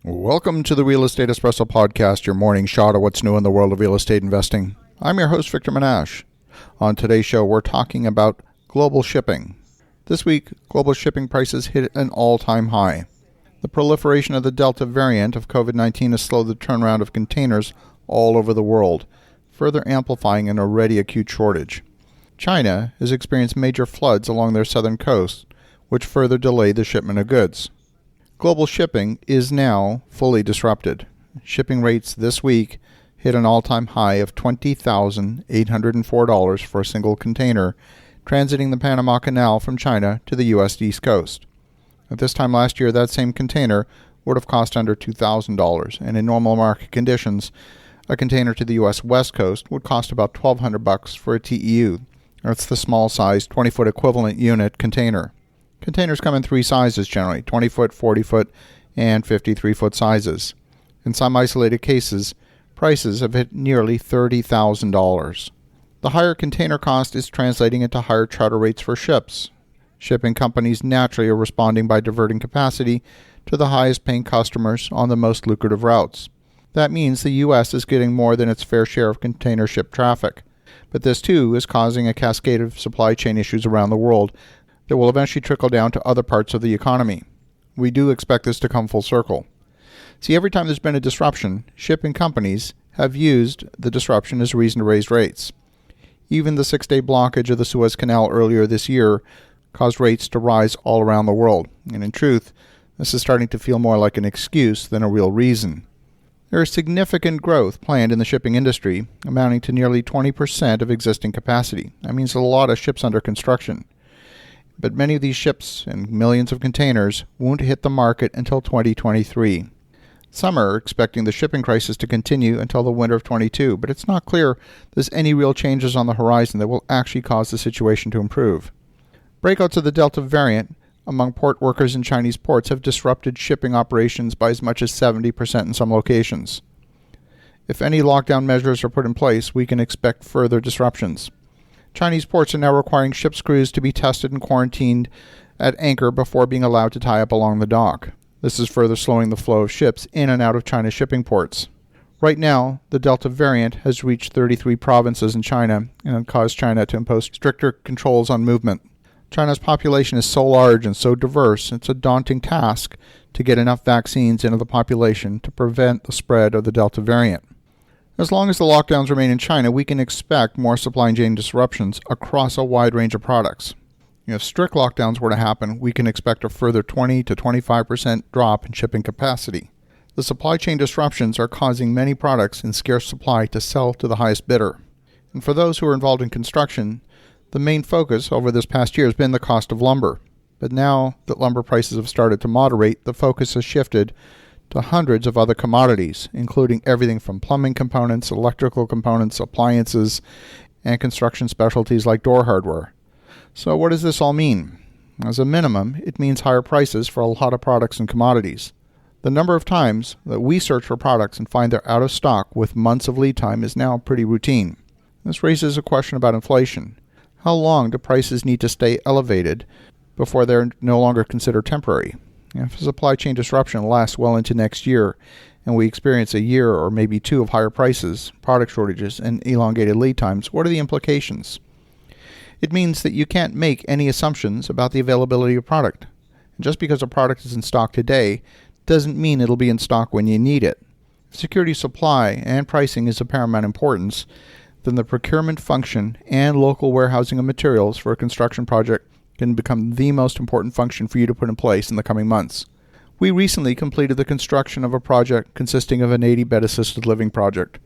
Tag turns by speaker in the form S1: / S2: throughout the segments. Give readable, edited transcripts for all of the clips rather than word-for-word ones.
S1: Welcome to the Real Estate Espresso Podcast, your morning shot of what's new in the world of real estate investing. I'm your host, Victor Menasce. On today's show, we're talking about global shipping. This week, global shipping prices hit an all-time high. The proliferation of the Delta variant of COVID-19 has slowed the turnaround of containers all over the world, further amplifying an already acute shortage. China has experienced major floods along their southern coast, which further delayed the shipment of goods. Global shipping is now fully disrupted. Shipping rates this week hit an all-time high of $20,804 for a single container transiting the Panama Canal from China to the U.S. East Coast. At this time last year, that same container would have cost under $2,000, and in normal market conditions, a container to the U.S. West Coast would cost about $1,200 for a TEU. That's the small-sized 20-foot equivalent unit container. Containers come in three sizes generally, 20-foot, 40-foot, and 53-foot sizes. In some isolated cases, prices have hit nearly $30,000. The higher container cost is translating into higher charter rates for ships. Shipping companies naturally are responding by diverting capacity to the highest-paying customers on the most lucrative routes. That means the U.S. is getting more than its fair share of container ship traffic. But this, too, is causing a cascade of supply chain issues around the world that will eventually trickle down to other parts of the economy. We do expect this to come full circle. See, every time there's been a disruption, shipping companies have used the disruption as a reason to raise rates. Even the 6-day blockage of the Suez Canal earlier this year caused rates to rise all around the world. And in truth, this is starting to feel more like an excuse than a real reason. There is significant growth planned in the shipping industry, amounting to nearly 20% of existing capacity. That means a lot of ships under construction. But many of these ships and millions of containers won't hit the market until 2023. Some are expecting the shipping crisis to continue until the winter of 22, but it's not clear there's any real changes on the horizon that will actually cause the situation to improve. Breakouts of the Delta variant among port workers in Chinese ports have disrupted shipping operations by as much as 70% in some locations. If any lockdown measures are put in place, we can expect further disruptions. Chinese ports are now requiring ship's crews to be tested and quarantined at anchor before being allowed to tie up along the dock. This is further slowing the flow of ships in and out of China's shipping ports. Right now, the Delta variant has reached 33 provinces in China and caused China to impose stricter controls on movement. China's population is so large and so diverse, it's a daunting task to get enough vaccines into the population to prevent the spread of the Delta variant. As long as the lockdowns remain in China, we can expect more supply chain disruptions across a wide range of products. If strict lockdowns were to happen, we can expect a further 20 to 25% drop in shipping capacity. The supply chain disruptions are causing many products in scarce supply to sell to the highest bidder. And for those who are involved in construction, the main focus over this past year has been the cost of lumber. But now that lumber prices have started to moderate, the focus has shifted to hundreds of other commodities, including everything from plumbing components, electrical components, appliances, and construction specialties like door hardware. So what does this all mean? As a minimum, it means higher prices for a lot of products and commodities. The number of times that we search for products and find they're out of stock with months of lead time is now pretty routine. This raises a question about inflation. How long do prices need to stay elevated before they're no longer considered temporary? If a supply chain disruption lasts well into next year and we experience a year or maybe two of higher prices, product shortages, and elongated lead times, what are the implications? It means that you can't make any assumptions about the availability of product. And just because a product is in stock today doesn't mean it'll be in stock when you need it. If security of supply and pricing is of paramount importance, then the procurement function and local warehousing of materials for a construction project can become the most important function for you to put in place in the coming months. We recently completed the construction of a project consisting of an 80-bed assisted living project,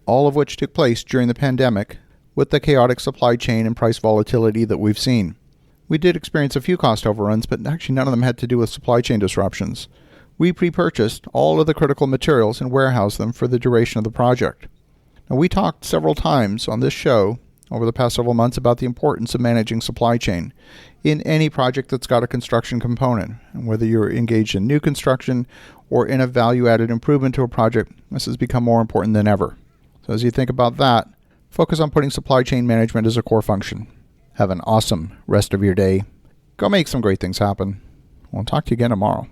S1: all of which took place during the pandemic with the chaotic supply chain and price volatility that we've seen. We did experience a few cost overruns, but actually none of them had to do with supply chain disruptions. We pre-purchased all of the critical materials and warehoused them for the duration of the project. Now, we talked several times on this show over the past several months about the importance of managing supply chain in any project that's got a construction component. And whether you're engaged in new construction or in a value-added improvement to a project, this has become more important than ever. So as you think about that, focus on putting supply chain management as a core function. Have an awesome rest of your day. Go make some great things happen. We'll talk to you again tomorrow.